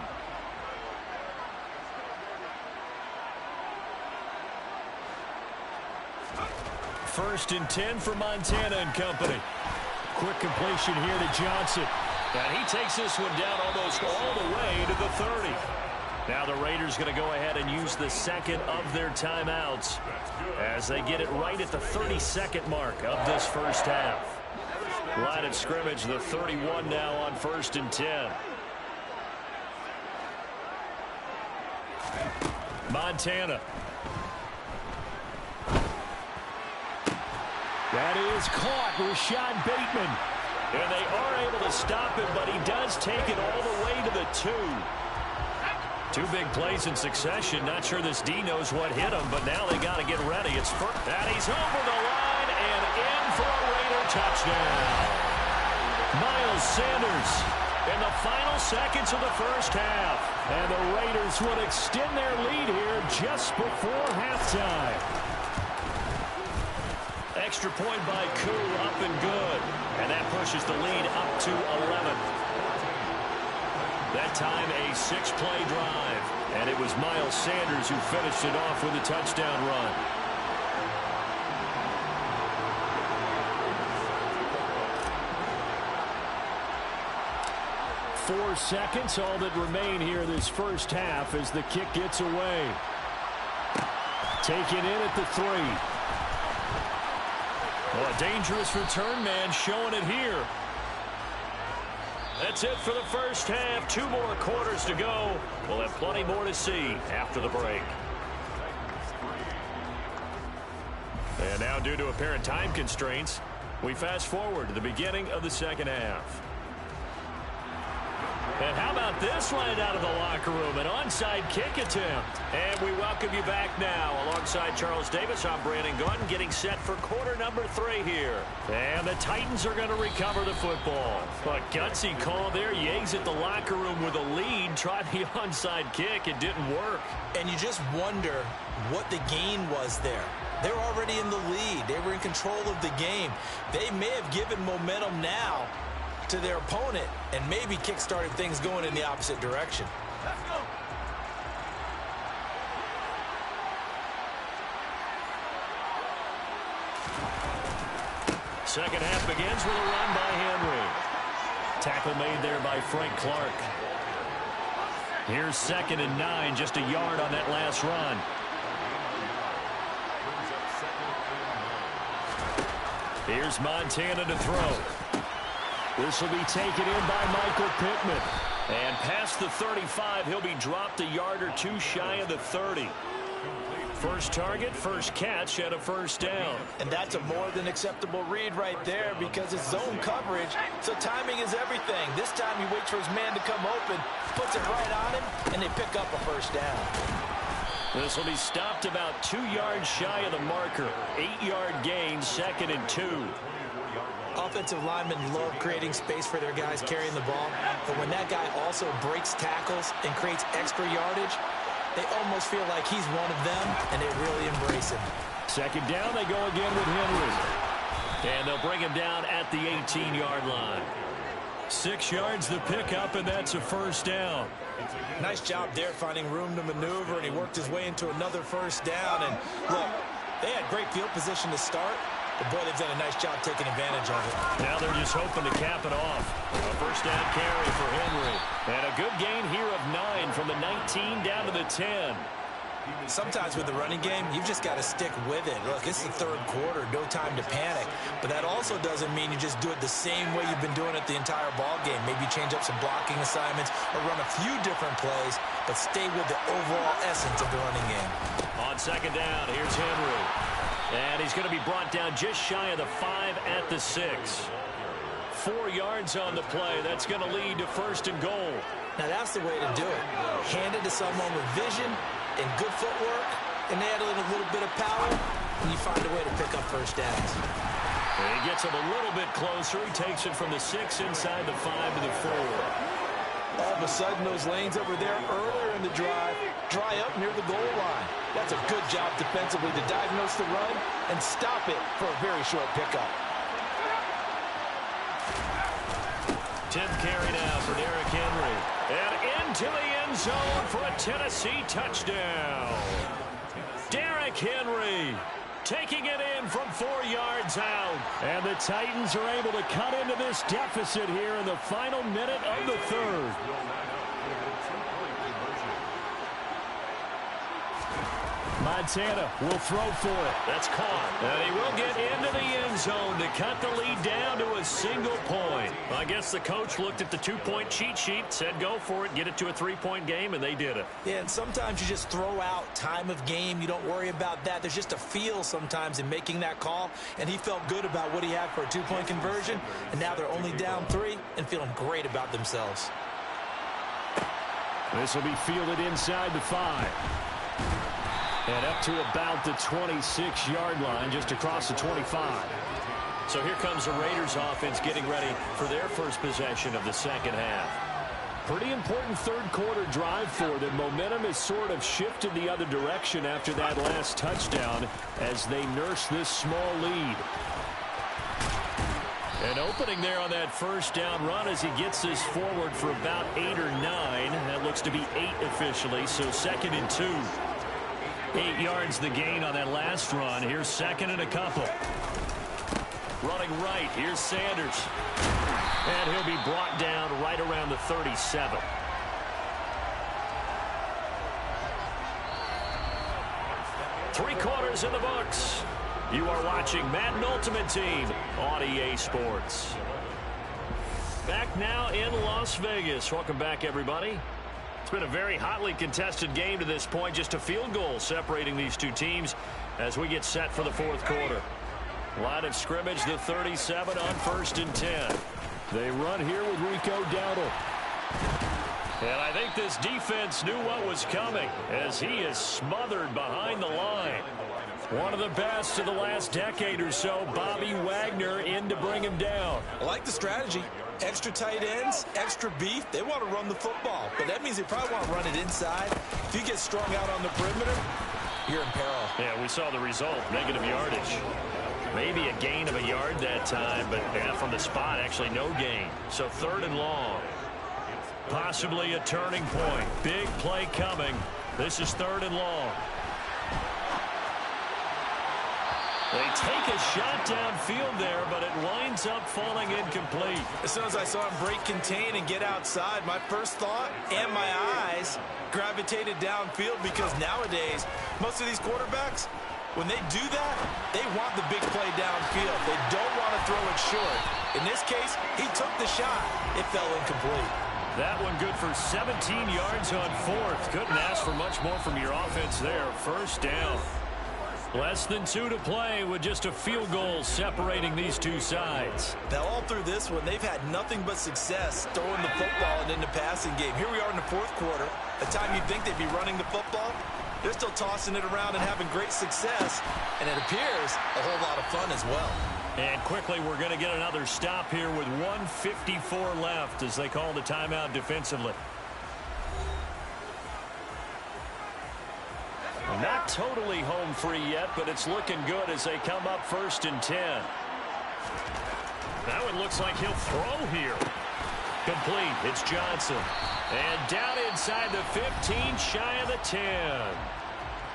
B: First and 10 for Montana and company. Quick completion here to Johnson. And he takes this one down almost all the way to the 30. Now the Raiders going to go ahead and use the second of their timeouts as they get it right at the 32nd mark of this first half. Line of scrimmage, the 31 now on first and 10. Montana. That is caught, Rashad Bateman. And they are able to stop him, but he does take it all the way to the 2. Two big plays in succession. Not sure this D knows what hit him, but now they got to get ready. It's first. And he's over the line and in for a Raider touchdown. Miles Sanders in the final seconds of the first half. And the Raiders would extend their lead here just before halftime. Extra point by Koo, up and good. And that pushes the lead up to 11. That time a 6-play drive. And it was Miles Sanders who finished it off with a touchdown run. Four seconds, all that remain here this first half as the kick gets away. Taken in at the 3. Well, a dangerous return man showing it here. That's it for the first half. 2 more quarters to go. We'll have plenty more to see after the break. And now, due to apparent time constraints, we fast forward to the beginning of the second half. And how about this right out of the locker room? An onside kick attempt. And we welcome you back now. Alongside Charles Davis, I'm Brandon Gaunt, getting set for quarter number 3 here. And the Titans are going to recover the football. But gutsy call there. Yates at the locker room with a lead. Tried the onside kick. It didn't work.
C: And you just wonder what the gain was there. They're already in the lead. They were in control of the game. They may have given momentum now to their opponent and maybe kick-started things going in the opposite direction.
J: Let's go.
B: Second half begins with a run by Henry. Tackle made there by Frank Clark. Here's 2nd and 9, just a yard on that last run. Here's Montana to throw. This will be taken in by Michael Pittman. And past the 35, he'll be dropped a yard or 2 shy of the 30. First target, first catch, and a first down.
C: And that's a more than acceptable read right there because it's zone coverage, so timing is everything. This time he waits for his man to come open, puts it right on him, and they pick up a first down.
B: This will be stopped about 2 yards shy of the marker. 8-yard gain, 2nd and 2.
C: Offensive linemen love creating space for their guys carrying the ball, but when that guy also breaks tackles and creates extra yardage, they almost feel like he's one of them, and they really embrace him.
B: Second down, they go again with Henry. And they'll bring him down at the 18-yard line. 6 yards the pickup, and that's a first down.
C: Nice job there finding room to maneuver, and he worked his way into another first down. And look, they had great field position to start, but boy, they've done a nice job taking advantage of it.
B: Now they're just hoping to cap it off. A first down carry for Henry. And a good gain here of 9 from the 19 down to the 10.
C: Sometimes with the running game, you've just got to stick with it. Look, it's the third quarter, no time to panic. But that also doesn't mean you just do it the same way you've been doing it the entire ball game. Maybe change up some blocking assignments or run a few different plays, but stay with the overall essence of the running game.
B: On second down, here's Henry. And he's going to be brought down just shy of the 5 at the 6. 4 yards on the play. That's going to lead to 1st and goal.
C: Now, that's the way to do it. Hand it to someone with vision and good footwork, and add in a little bit of power, and you find a way to pick up first downs.
B: And he gets him a little bit closer. He takes it from the 6 inside the 5 to the 4.
C: All of a sudden, those lanes that were there earlier in the drive dry up near the goal line. That's a good job defensively to diagnose the run and stop it for a very short pickup.
B: 10th carry now for Derrick Henry. And into the end zone for a Tennessee touchdown. Derrick Henry taking it in from 4 yards out.
D: And the Titans are able to cut into this deficit here in the final minute of the 3rd. Montana will throw for it.
B: That's caught. And he will get into the end zone to cut the lead down to a single point. I guess the coach looked at the 2-point cheat sheet, said go for it, get it to a 3-point game, and they did it.
C: Yeah, and sometimes you just throw out time of game. You don't worry about that. There's just a feel sometimes in making that call, and he felt good about what he had for a 2-point conversion, and now they're only down 3 and feeling great about themselves.
D: This will be fielded inside the 5. And up to about the 26-yard line, just across the 25.
B: So here comes the Raiders offense getting ready for their first possession of the second half.
D: Pretty important third-quarter drive for them. Momentum has sort of shifted the other direction after that last touchdown as they nurse this small lead.
B: An opening there on that first down run as he gets this forward for about 8 or 9. That looks to be 8 officially, so 2nd and 2. 8 yards the gain on that last run. Here's 2nd and a couple. Running right, here's Sanders. And he'll be brought down right around the 37. Three quarters in the books. You are watching Madden Ultimate Team on EA Sports. Back now in Las Vegas. Welcome back, everybody. It's been a very hotly contested game to this point. Just a field goal separating these two teams as we get set for the 4th quarter. Line of scrimmage, the 37 on 1st and 10.
D: They run here with Rico Dowdle.
B: And I think this defense knew what was coming as he is smothered behind the line. One of the best of the last decade or so, Bobby Wagner in to bring him down.
C: I like the strategy. Extra tight ends, extra beef. They want to run the football, but that means they probably want to run it inside. If you get strung out on the perimeter, you're in peril.
B: Yeah, we saw the result, negative yardage. Maybe a gain of a yard that time, but yeah, from the spot, actually no gain. So 3rd and long. Possibly a turning point. Big play coming. This is 3rd and long. They take a shot downfield there, but it winds up falling incomplete.
C: As soon as I saw him break contain and get outside, my first thought and my eyes gravitated downfield because nowadays, most of these quarterbacks, when they do that, they want the big play downfield. They don't want to throw it short. In this case, he took the shot. It fell incomplete.
B: That one good for 17 yards on 4th. Couldn't ask for much more from your offense there. 1st down. Less than 2 to play with just a field goal separating these two sides.
C: Now, all through this one, they've had nothing but success throwing the football and in the passing game. Here we are in the 4th quarter. The time you'd think they'd be running the football, they're still tossing it around and having great success. And it appears a whole lot of fun as well.
B: And quickly, we're going to get another stop here with 1:54 left as they call the timeout defensively. Not totally home free yet, but it's looking good as they come up 1st and 10. That one looks like he'll throw here. Complete. It's Johnson. And down inside the 15, shy of the 10.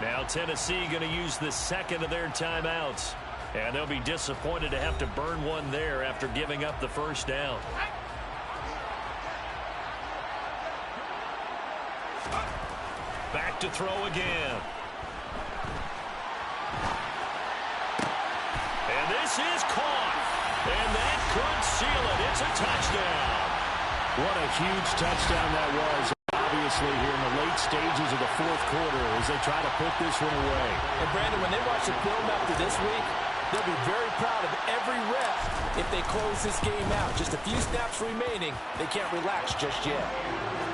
B: Now Tennessee going to use the 2nd of their timeouts. And they'll be disappointed to have to burn one there after giving up the 1st down. Back to throw again. And this is caught. And that could seal it. It's a touchdown.
D: What a huge touchdown that was. obviously, here in the late stages of the fourth quarter as they try to put this one away.
C: And, Brandon, when they watch the film after this week, they'll be very proud of every rep if they close this game out. Just a few snaps remaining. They can't relax just yet.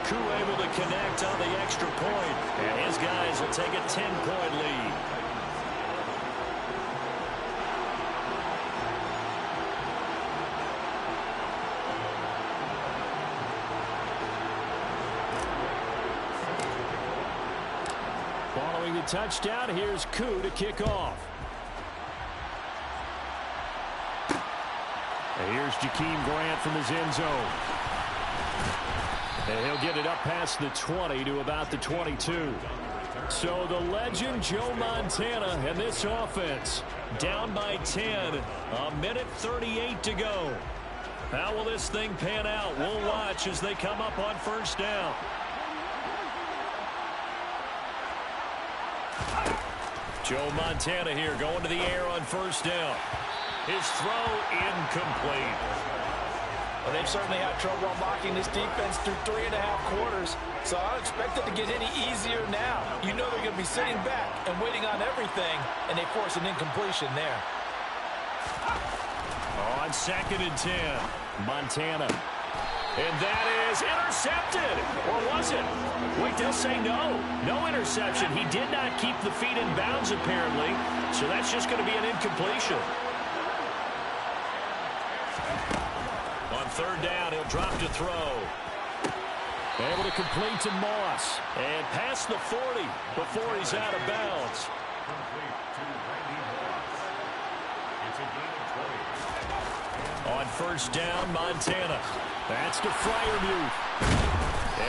B: Koo able to connect on the extra point, and his guys will take a 10-point lead.
D: Following the touchdown, here's Koo to kick off. And here's Jakeem Grant from his end zone. And he'll get it up past the 20 to about the 22. So the legend Joe Montana and this offense down by 10. A minute 38 to go. How will this thing pan out? We'll watch as they come up on first down. Joe Montana here going to the air on first down. His throw incomplete.
C: Well, they've certainly had trouble unlocking this defense through 3.5 quarters, so I don't expect it to get any easier now. You know they're going to be sitting back and waiting on everything, and they force an incompletion there.
B: On 2nd and 10, Montana. And that is intercepted. Or was it? Wait, they'll say no. No interception. He did not keep the feet in bounds, apparently, so that's just going to be an incompletion. On 3rd down, he'll drop to throw.
D: Able to complete to Moss.
B: And past the 40 before he's out of bounds. On 1st down, Montana. That's to Freiermuth.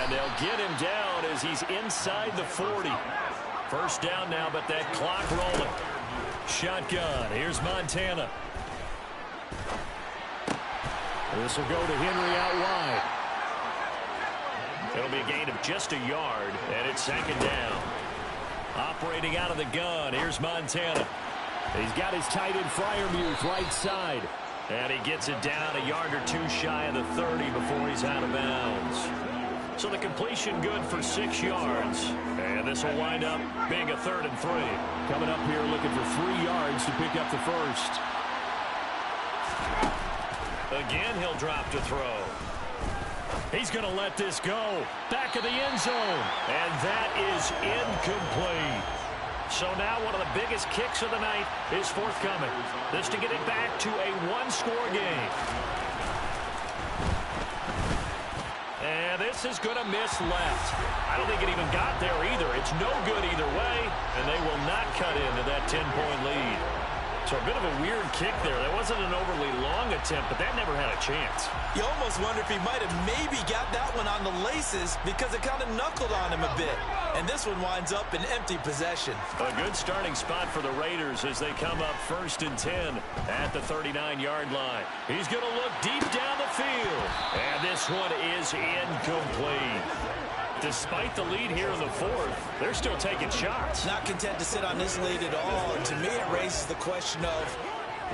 B: And they'll get him down as he's inside the 40. 1st down now, but that clock rolling. Shotgun. Here's Montana.
D: This will go to Henry out wide.
B: It'll be a gain of just a yard, and it's 2nd down. Operating out of the gun, here's Montana.
D: He's got his tight end Freiermuth right side.
B: And he gets it down a yard or 2 shy of the 30 before he's out of bounds. So the completion good for 6 yards. And this will wind up being a 3rd and 3.
D: Coming up here looking for 3 yards to pick up the first.
B: Again, he'll drop to throw. He's going to let this go. Back of the end zone. And that is incomplete. So now one of the biggest kicks of the night is forthcoming. This to get it back to a 1-score game. And this is going to miss left. I don't think it even got there either. It's no good either way, and they will not cut into that 10-point lead. So a bit of a weird kick there. That wasn't an overly long attempt, but that never had a chance.
C: You almost wonder if he might have maybe got that one on the laces because it kind of knuckled on him a bit. And this one winds up in empty possession.
B: A good starting spot for the Raiders as they come up 1st and 10 at the 39-yard line. He's going to look deep down the field. And this one is incomplete. Despite the lead here in the 4th, they're still taking shots.
C: Not content to sit on this lead at all. And to me, it raises the question of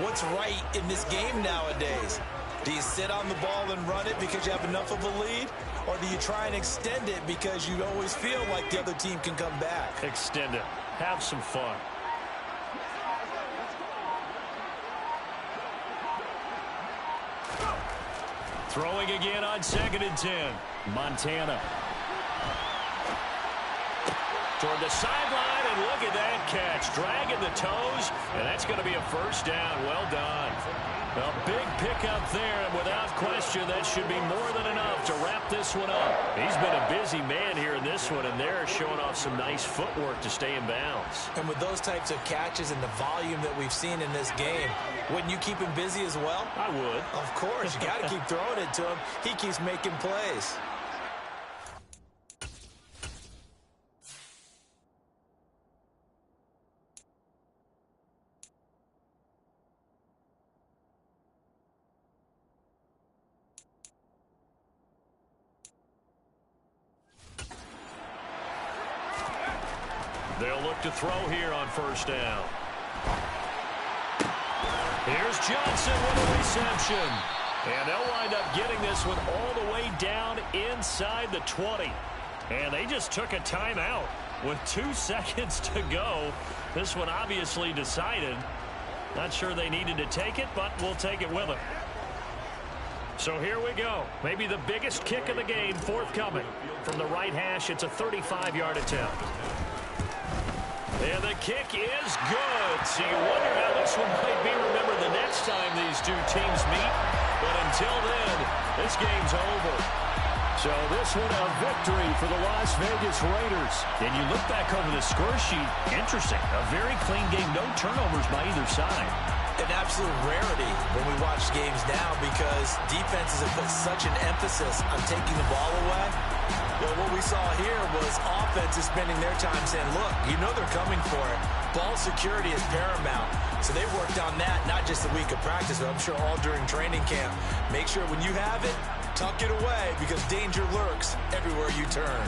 C: what's right in this game nowadays. Do you sit on the ball and run it because you have enough of a lead? Or do you try and extend it because you always feel like the other team can come back?
B: Extend it. Have some fun. Throwing again on 2nd and 10.
D: Montana.
B: Toward the sideline, and look at that catch. Dragging the toes, and that's going to be a 1st down. Well done. A big pickup there, and without question, that should be more than enough to wrap this one up. He's been a busy man here in this one, and they're showing off some nice footwork to stay in bounds.
C: And with those types of catches and the volume that we've seen in this game, wouldn't you keep him busy as well?
B: I would.
C: Of course. You got to keep throwing it to him. He keeps making plays.
B: They'll look to throw here on 1st down. Here's Johnson with a reception. And they'll wind up getting this one all the way down inside the 20. And they just took a timeout with 2 seconds to go. This one obviously decided. Not sure they needed to take it, but we'll take it with them. So here we go. Maybe the biggest kick of the game forthcoming. From the right hash, it's a 35-yard attempt. And the kick is good. So you wonder how this one might be remembered the next time these two teams meet. But until then, this game's over. So this one a victory for the Las Vegas Raiders. And you look back over the score sheet, interesting. A very clean game, no turnovers by either side.
C: An absolute rarity when we watch games now because defenses have put such an emphasis on taking the ball away. Well, what we saw here was offenses spending their time saying, look, you know they're coming for it. Ball security is paramount. So they worked on that not just a week of practice, but I'm sure all during training camp. Make sure when you have it, tuck it away because danger lurks everywhere you turn.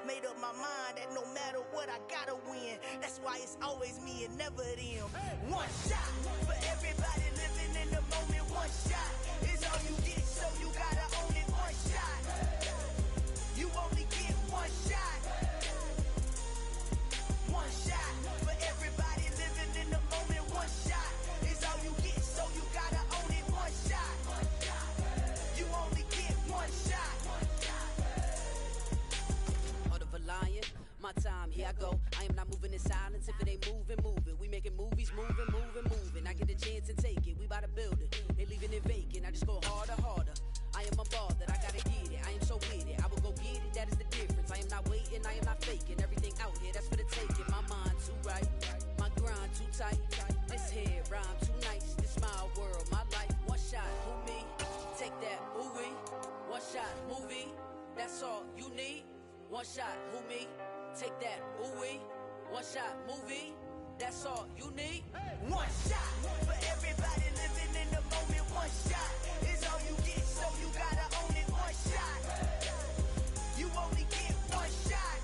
L: Made up my mind that no matter what I gotta win. That's why it's always me and never them. One shot for everybody living in the moment. One shot is all you get, so you gotta own it. One shot, you only get one shot. One shot for everybody living in the moment. One shot is all you get, so you gotta own it. One shot, you only get one shot.
F: Lion, my time, here I go. I am not moving in silence. If it ain't moving, moving. We making movies, moving, moving, moving. I get a chance and take it. We bout to build it. They leaving it vacant. I just go harder, harder. I am a ball that I gotta get it. I am so with it. I will go get it. That is the difference. I am not waiting. I am not faking. Everything out here, that's for the taking. My mind too right. My grind too tight. This head rhyme too nice. This my world, my life. One shot, who me? Take that, ooh-wee. One shot, movie. That's all you need. One shot, who me? Take that, ooh-wee. One shot, movie. That's all you need.
L: One shot for everybody living in the moment. One shot is all you get, so you gotta own it. One shot, you only get one shot.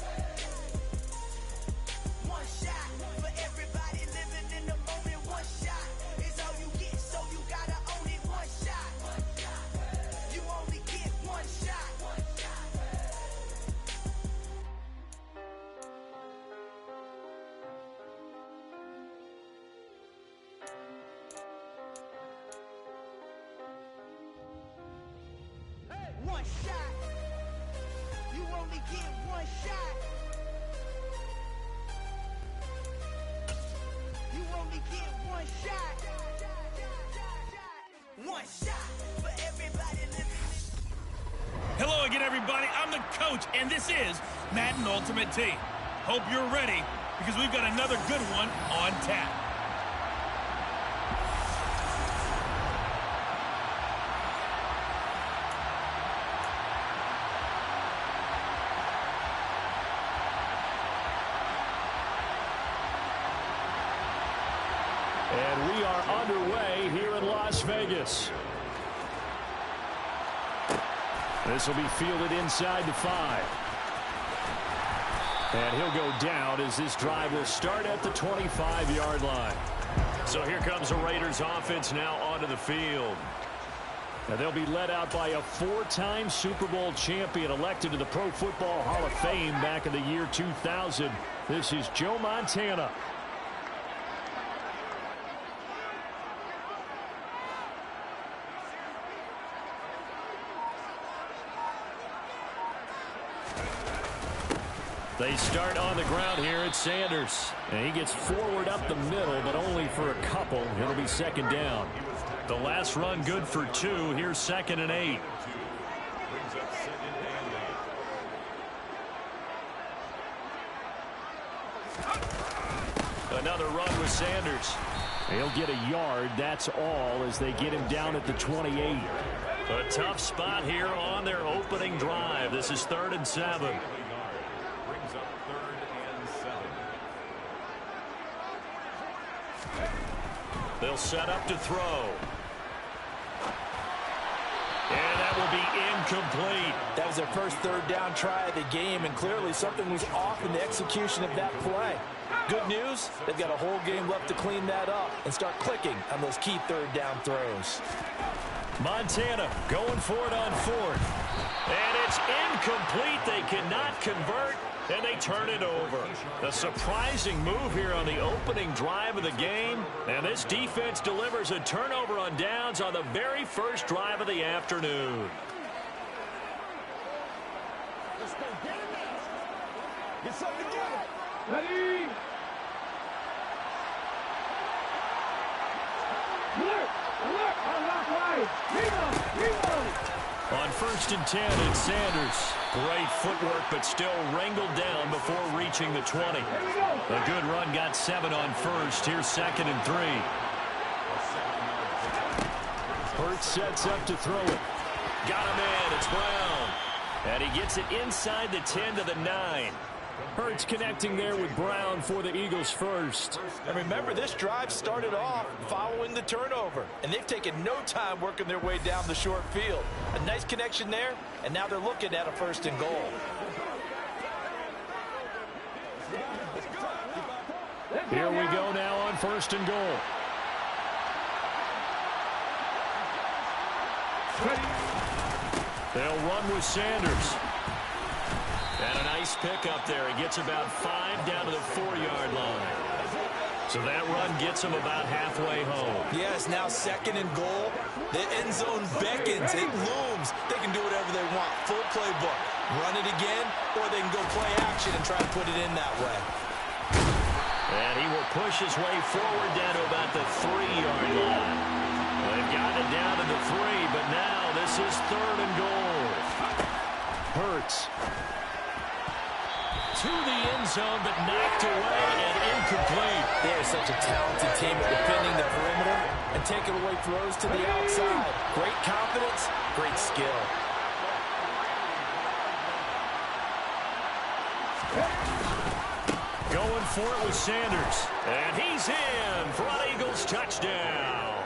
L: One shot for everybody living in the moment. One shot is all you get, so you gotta own it. One shot, you only get one shot. One shot. You only get one shot. You only get one shot. One shot for everybody living.
G: Hello again, everybody. I'm the coach, and this is Madden Ultimate Team. Hope you're ready because we've got another good one on tap.
B: And we are underway here in Las Vegas. This will be fielded inside the 5. And he'll go down as this drive will start at the 25-yard line. So here comes the Raiders offense now onto the field. Now they'll be led out by a 4-time Super Bowl champion elected to the Pro Football Hall of Fame back in the year 2000. This is Joe Montana. They start on the ground here at Sanders. And he gets forward up the middle, but only for a couple. It'll be second down. The last run good for 2. Here's 2nd and 8. Another run with Sanders. He'll get a yard, that's all, as they get him down at the 28. A tough spot here on their opening drive. This is 3rd and 7.
K: Brings up 3rd and 7.
B: They'll set up to throw. And that will be incomplete.
C: That was their first 3rd down try of the game, and clearly something was off in the execution of that play. Good news, they've got a whole game left to clean that up and start clicking on those key 3rd down throws.
B: Montana going for it on 4th. And it's incomplete. They cannot convert, and they turn it over. A surprising move here on the opening drive of the game. And this defense delivers a turnover on downs on the very first drive of the afternoon.
M: Let's go. Get it now. Get something together. Ready?
B: On 1st and 10, it's Sanders. Great footwork, but still wrangled down before reaching the 20. A good run got 7 on 1st. Here's 2nd and 3. Hurts sets up to throw it. Got him in. It's Brown. And he gets it inside the 10 to the 9.
D: Hurts connecting there with Brown for the Eagles first.
C: And remember, this drive started off following the turnover, and they've taken no time working their way down the short field. A nice connection there, and now they're looking at a 1st and goal.
D: Here we go now on 1st and goal.
B: They'll run with Sanders. And a nice pickup there. He gets about 5 down to the 4-yard line. So that run gets him about halfway home.
C: Yes, now 2nd and goal. The end zone beckons. It looms. They can do whatever they want. Full playbook. Run it again, or they can go play action and try to put it in that way.
B: And he will push his way forward down to about the 3-yard line. They've gotten it down to the 3, but now this is 3rd and goal.
D: Hurts.
B: To the end zone, but knocked away and incomplete.
C: They are such a talented team at defending the perimeter and taking away throws to the outside. Great confidence, great skill.
B: Going for it with Sanders. And he's in. Front Eagles touchdown.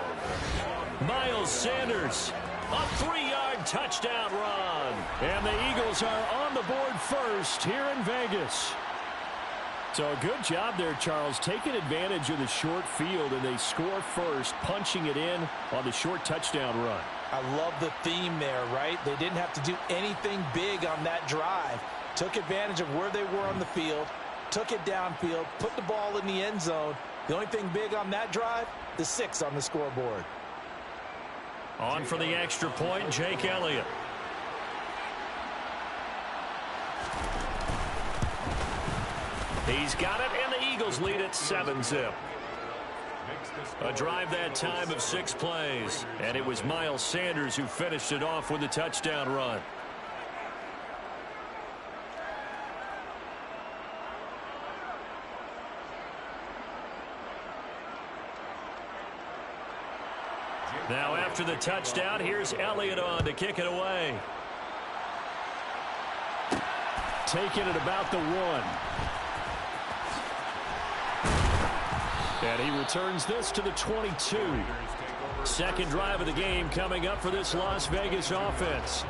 B: Miles Sanders, a 3-yard touchdown run. And the Eagles are on the board first here in Vegas.
D: So a good job there, Charles, taking advantage of the short field, and they score first, punching it in on the short touchdown run.
C: I love the theme there, right? They didn't have to do anything big on that drive. Took advantage of where they were on the field, took it downfield, put the ball in the end zone. The only thing big on that drive, the 6 on the scoreboard.
B: On for the extra point, Jake Elliott. He's got it, and the Eagles lead at 7-zip. A drive that time of 6 plays, and it was Miles Sanders who finished it off with a touchdown run. Now after the touchdown, here's Elliott on to kick it away.
D: Taking it about the 1. And he returns this to the 22. Second drive of the game coming up for this Las Vegas offense.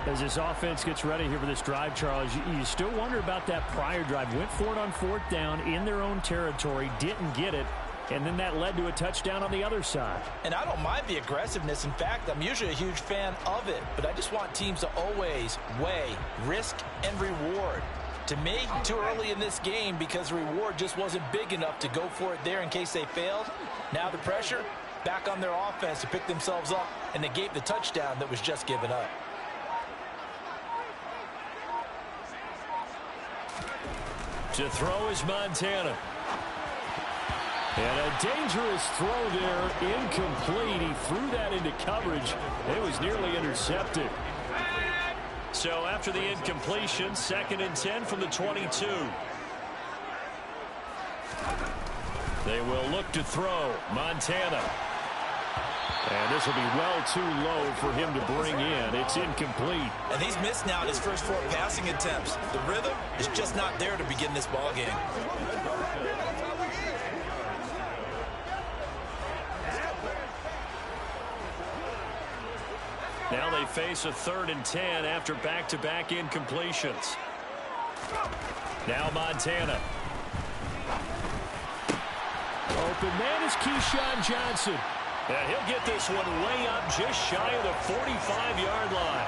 D: As this offense gets ready here for this drive, Charles, you still wonder about that prior drive. Went for it on 4th down in their own territory, didn't get it, and then that led to a touchdown on the other side.
C: And I don't mind the aggressiveness. In fact, I'm usually a huge fan of it, but I just want teams to always weigh risk and reward. To me, too early in this game because the reward just wasn't big enough to go for it there in case they failed. Now the pressure back on their offense to pick themselves up and negate the touchdown that was just given up.
B: To throw is Montana. And a dangerous throw there, incomplete. He threw that into coverage. It was nearly intercepted. So after the incompletion, 2nd and 10 from the 22. They will look to throw. Montana. And this will be well too low for him to bring in. It's incomplete.
C: And he's missed now his first 4 passing attempts. The rhythm is just not there to begin this ball game.
B: Now they face a 3rd and 10 after back-to-back incompletions. Now Montana. Open man is Keyshawn Johnson. And he'll get this one way up just shy of the 45-yard line.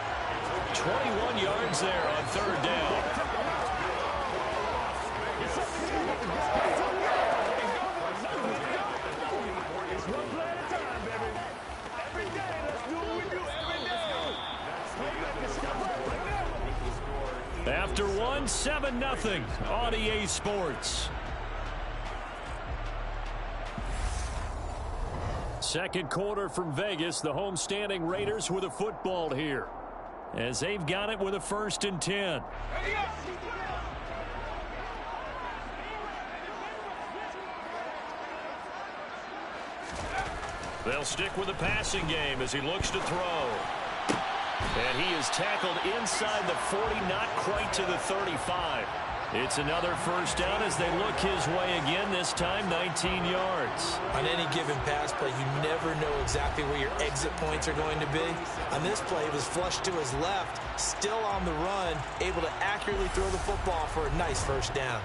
B: 21 yards there on 3rd down. After one, 7-0 on EA Sports. Second quarter from Vegas. The homestanding Raiders with a football here, as they've got it with a 1st and 10. They'll stick with the passing game as he looks to throw. And he is tackled inside the 40, not quite to the 35. It's another 1st down as they look his way again, this time 19 yards.
C: On any given pass play, you never know exactly where your exit points are going to be. On this play, it was flushed to his left, still on the run, able to accurately throw the football for a nice 1st down.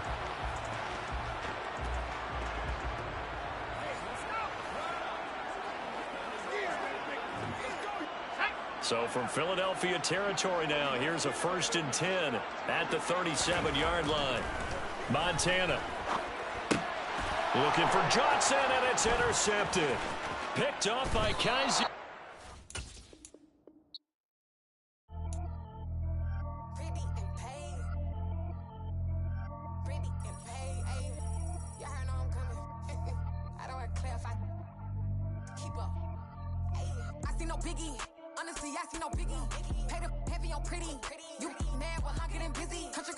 B: So from Philadelphia territory now, here's a 1st and 10 at the 37-yard line. Montana looking for Johnson, and it's intercepted. Picked off by Kaiser.
N: Biggie, honestly, I see no biggie. Pay the heavy on pretty. You mad, well, I'm getting busy. Country